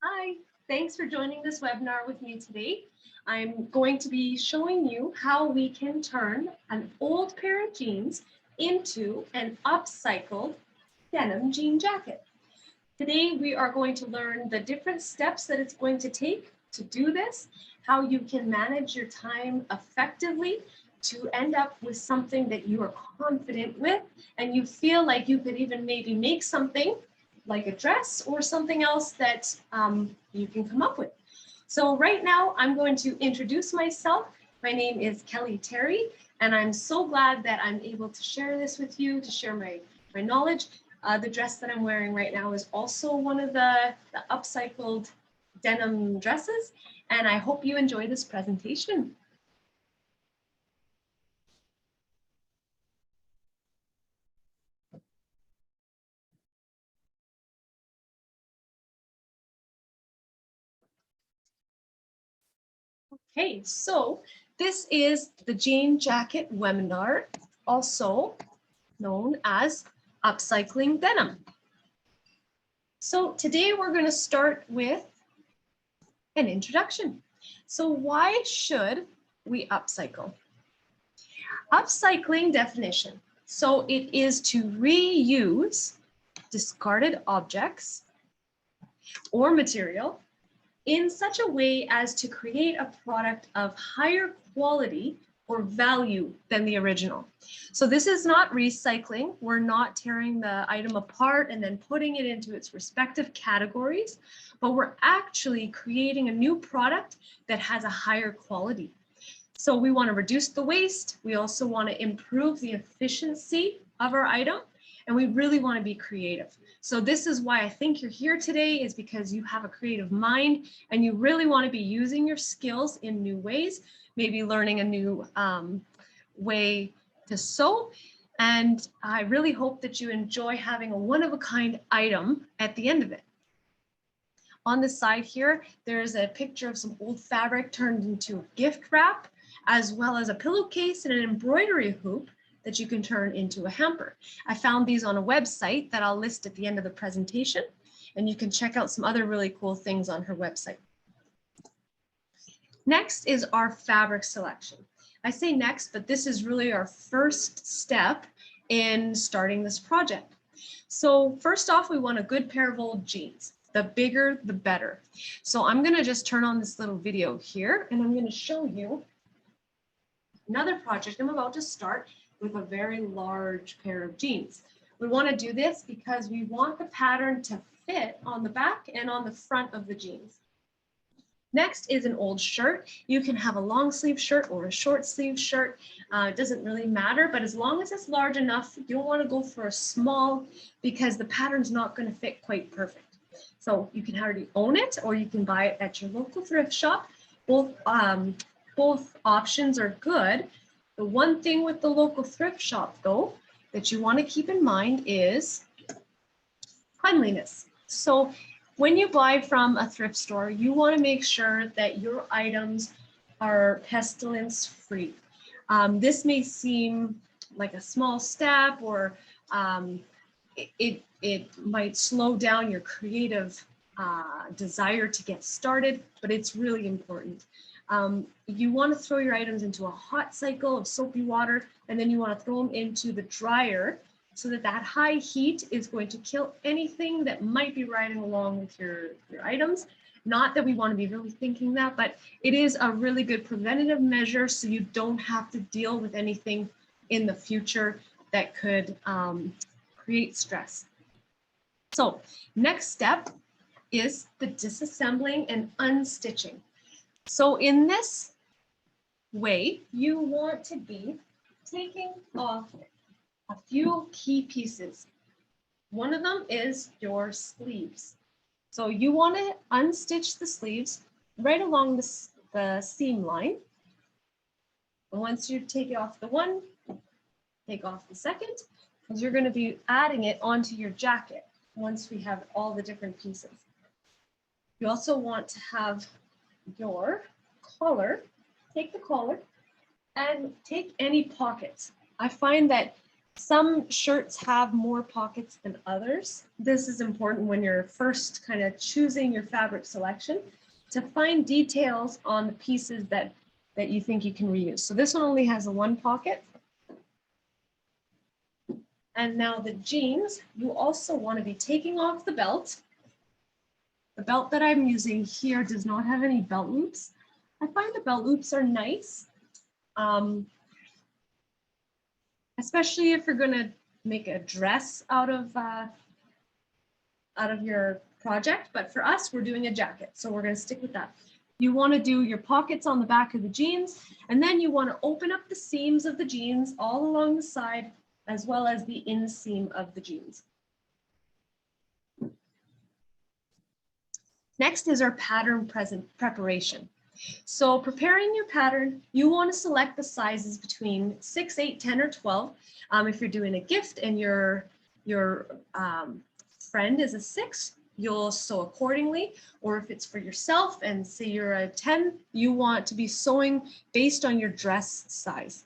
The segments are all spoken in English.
Hi, thanks for joining this webinar with me today. I'm going to be showing you how we can turn an old pair of jeans into an upcycled denim jean jacket. Today, we are going to learn the different steps that it's going to take to do this, how you can manage your time effectively to end up with something that you are confident with and you feel like you could even maybe make something like a dress or something else that you can come up with. So right now I'm going to introduce myself. My name is Kelly Terry, and I'm so glad that I'm able to share this with you, to share my knowledge. The dress that I'm wearing right now is also one of the upcycled denim dresses, and I hope you enjoy this presentation. Okay, so this is the jean jacket webinar, also known as Upcycling Denim. So today we're going to start with an introduction. So why should we upcycle? Upcycling definition. So it is to reuse discarded objects or material in such a way as to create a product of higher quality or value than the original. So this is not recycling. We're not tearing the item apart and then putting it into its respective categories, but we're actually creating a new product that has a higher quality. So we want to reduce the waste. We also want to improve the efficiency of our item, and we really want to be creative. So this is why I think you're here today, is because you have a creative mind and you really want to be using your skills in new ways, maybe learning a new way to sew. And I really hope that you enjoy having a one-of-a-kind item at the end of it. On the side here, there's a picture of some old fabric turned into a gift wrap, as well as a pillowcase and an embroidery hoop that you can turn into a hamper. I found these on a website that I'll list at the end of the presentation, and you can check out some other really cool things on her website. Next is our fabric selection. I say next, but this is really our first step in starting this project. So first off, we want a good pair of old jeans. The bigger, the better. So I'm gonna just turn on this little video here, and I'm gonna show you another project I'm about to start with a very large pair of jeans. We want to do this because we want the pattern to fit on the back and on the front of the jeans. Next is an old shirt. You can have a long sleeve shirt or a short sleeve shirt. It doesn't really matter, but as long as it's large enough, you don't want to go for a small because the pattern's not going to fit quite perfect. So you can already own it, or you can buy it at your local thrift shop. Both options are good. The one thing with the local thrift shop, though, that you want to keep in mind is cleanliness. So when you buy from a thrift store, you want to make sure that your items are pestilence free. This may seem like a small step, or it might slow down your creative desire to get started, but it's really important. You want to throw your items into a hot cycle of soapy water, and then you want to throw them into the dryer so that that high heat is going to kill anything that might be riding along with your items. Not that we want to be really thinking that, but it is a really good preventative measure so you don't have to deal with anything in the future that could create stress. So next step is the disassembling and unstitching. So in this way, you want to be taking off a few key pieces. One of them is your sleeves. So you want to unstitch the sleeves right along the seam line. And once you take off the one, take off the second, because you're going to be adding it onto your jacket once we have all the different pieces. You also want to have your collar. Take the collar and take any pockets. I find that Some shirts have more pockets than others. This is important when you're first kind of choosing your fabric selection to find details on the pieces that you think you can reuse. So this one only has a one pocket. And now the jeans, you also want to be taking off the belt. The belt that I'm using here does not have any belt loops. I find the belt loops are nice, especially if you're going to make a dress out of your project. But for us, we're doing a jacket, so we're going to stick with that. You want to do your pockets on the back of the jeans, and then you want to open up the seams of the jeans all along the side, as well as the inseam of the jeans. Next is our pattern preparation. So preparing your pattern, you want to select the sizes between 6, 8, 10, or 12. If you're doing a gift and your friend is a 6, you'll sew accordingly. Or if it's for yourself and say you're a 10, you want to be sewing based on your dress size.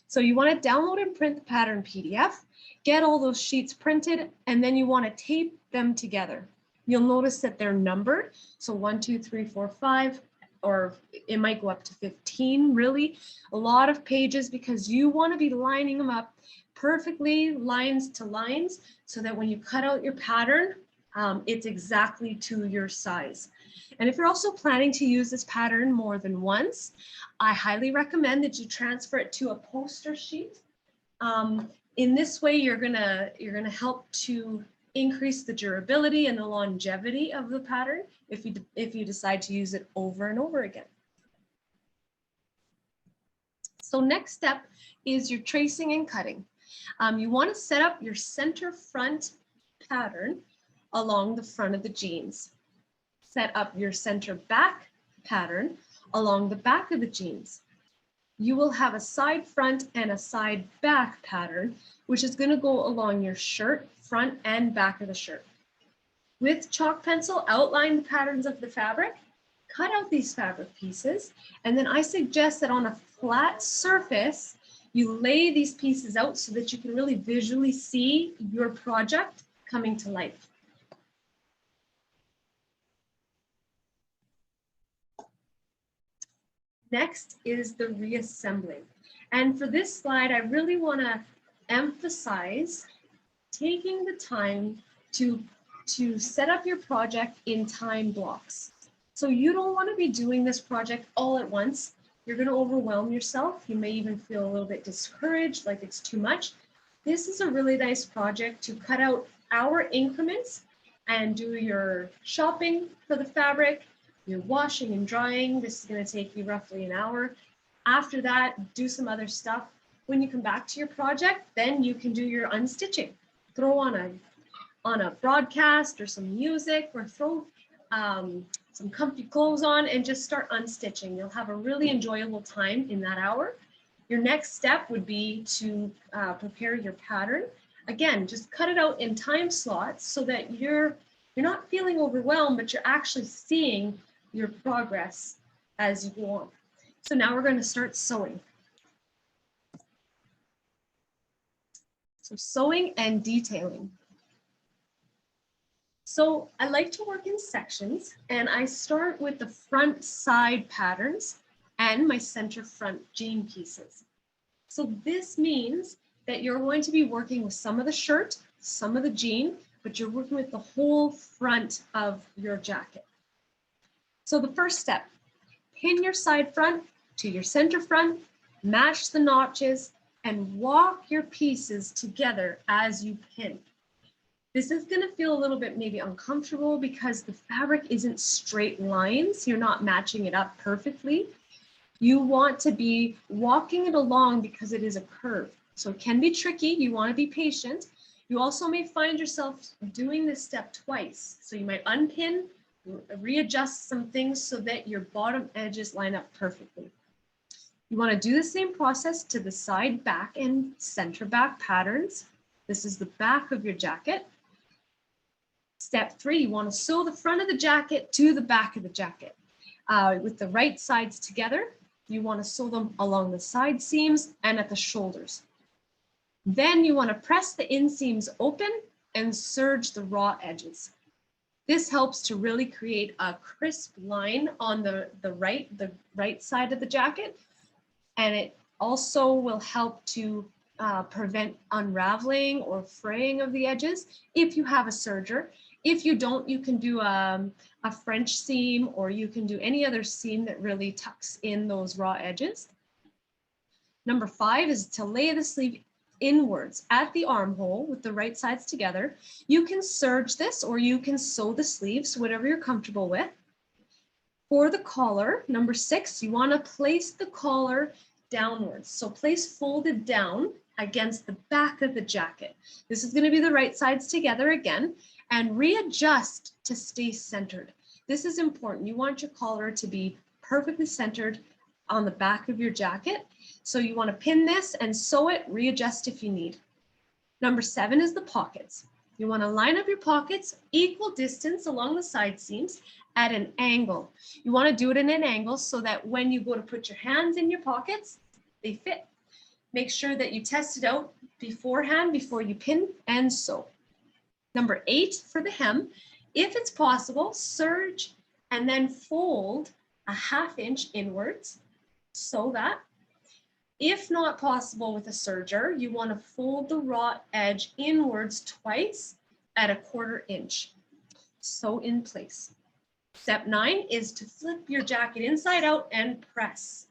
So you want to download and print the pattern PDF, get all those sheets printed, and then you want to tape them together. You'll notice that they're numbered. So 1, 2, 3, 4, 5, or it might go up to 15, really. A lot of pages, because you want to be lining them up perfectly, lines to lines, so that when you cut out your pattern, it's exactly to your size. And if you're also planning to use this pattern more than once, I highly recommend that you transfer it to a poster sheet. In this way, you're gonna help to increase the durability and the longevity of the pattern if you decide to use it over and over again. So next step is your tracing and cutting. You want to set up your center front pattern along the front of the jeans. Set up your center back pattern along the back of the jeans. You will have a side front and a side back pattern, which is going to go along your shirt, front and back of the shirt. With chalk pencil, outline the patterns of the fabric, cut out these fabric pieces, and then I suggest that on a flat surface, you lay these pieces out so that you can really visually see your project coming to life. Next is the reassembling. And for this slide, I really want to emphasize taking the time to set up your project in time blocks. So you don't want to be doing this project all at once. You're going to overwhelm yourself. You may even feel a little bit discouraged, like it's too much. This is a really nice project to cut out hour increments and do your shopping for the fabric, your washing and drying. This is going to take you roughly an hour. After that, do some other stuff. When you come back to your project, then you can do your unstitching. Throw on a broadcast or some music, or throw some comfy clothes on and just start unstitching. You'll have a really enjoyable time in that hour. Your next step would be to prepare your pattern. Again, just cut it out in time slots so that you're not feeling overwhelmed, but you're actually seeing your progress as you go on. So now we're going to start sewing. So sewing and detailing. So I like to work in sections, and I start with the front side patterns and my center front jean pieces. So this means that you're going to be working with some of the shirt, some of the jean, but you're working with the whole front of your jacket. So the first step, pin your side front to your center front, match the notches, and walk your pieces together as you pin. This is going to feel a little bit maybe uncomfortable because the fabric isn't straight lines. You're not matching it up perfectly. You want to be walking it along because it is a curve. So it can be tricky. You want to be patient. You also may find yourself doing this step twice. So you might unpin, readjust some things so that your bottom edges line up perfectly. You want to do the same process to the side back and center back patterns. This is the back of your jacket. Step 3, you want to sew the front of the jacket to the back of the jacket. With the right sides together, you want to sew them along the side seams and at the shoulders. Then you want to press the inseams open and serge the raw edges. This helps to really create a crisp line on the right side of the jacket. And it also will help to prevent unraveling or fraying of the edges if you have a serger. If you don't, you can do a French seam, or you can do any other seam that really tucks in those raw edges. Number 5 is to lay the sleeve inwards at the armhole with the right sides together. You can serge this or you can sew the sleeves, whatever you're comfortable with. For the collar, number 6, you want to place the collar downwards. So place folded down against the back of the jacket. This is going to be the right sides together again, and readjust to stay centered. This is important. You want your collar to be perfectly centered on the back of your jacket. So you want to pin this and sew it, readjust if you need. Number 7 is the pockets. You want to line up your pockets equal distance along the side seams at an angle. You want to do it in an angle so that when you go to put your hands in your pockets, they fit. Make sure that you test it out beforehand before you pin and sew. Number 8 for the hem, if it's possible, serge and then fold a 1/2 inch inwards, sew that. If not possible with a serger, you want to fold the raw edge inwards twice at a 1/4 inch. Sew in place. Step 9 is to flip your jacket inside out and press.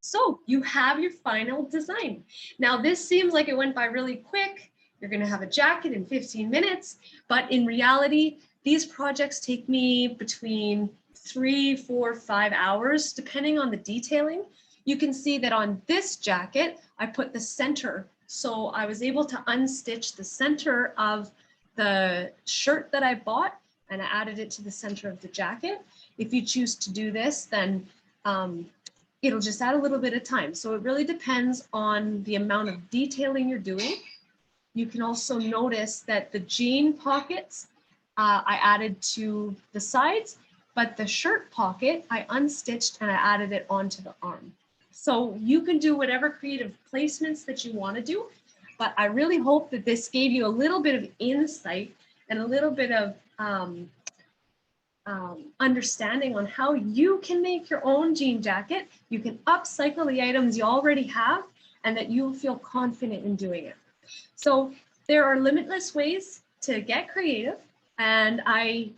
So you have your final design. Now this seems like it went by really quick. You're going to have a jacket in 15 minutes, but in reality, these projects take me between 3, 4, 5 hours, depending on the detailing. You can see that on this jacket, I put the center. So I was able to unstitch the center of the shirt that I bought, and I added it to the center of the jacket. If you choose to do this, then it'll just add a little bit of time. So it really depends on the amount of detailing you're doing. You can also notice that the jean pockets, I added to the sides, but the shirt pocket, I unstitched and I added it onto the arm. So you can do whatever creative placements that you want to do, but I really hope that this gave you a little bit of insight and a little bit of understanding on how you can make your own jean jacket. You can upcycle the items you already have, and that you'll feel confident in doing it. So there are limitless ways to get creative, and I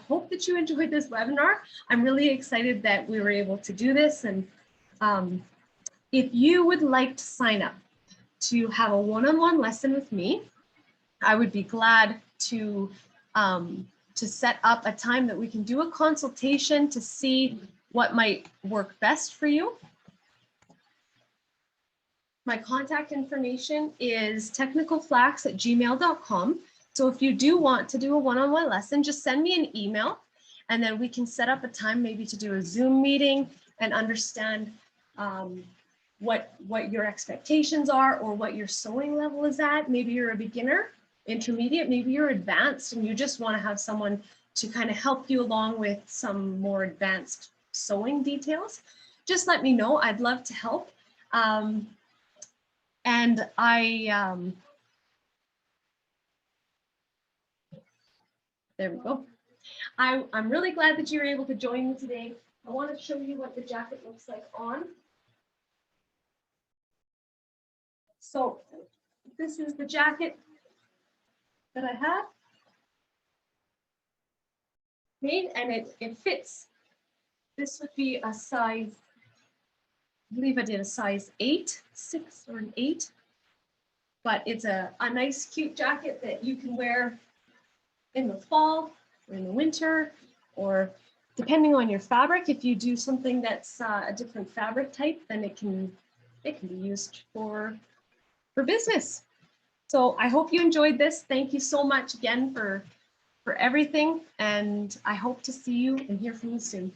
hope that you enjoyed this webinar. I'm really excited that we were able to do this, and if you would like to sign up to have a one-on-one lesson with me, I would be glad to set up a time that we can do a consultation to see what might work best for you. My contact information is technicalflax@gmail.com. So if you do want to do a one-on-one lesson, just send me an email, and then we can set up a time maybe to do a Zoom meeting and understand what your expectations are or what your sewing level is at. Maybe you're a beginner, intermediate, maybe you're advanced and you just want to have someone to kind of help you along with some more advanced sewing details. Just let me know. I'd love to help. And there we go. I'm really glad that you were able to join me today. I want to show you what the jacket looks like on. So this is the jacket that I had made, and it fits. This would be a size, I believe I did a size 8, 6 or an 8, but it's a nice cute jacket that you can wear in the fall or in the winter, or depending on your fabric. If you do something that's a different fabric type, then it can be used for business. So I hope you enjoyed this. Thank you so much again for everything, and I hope to see you and hear from you soon.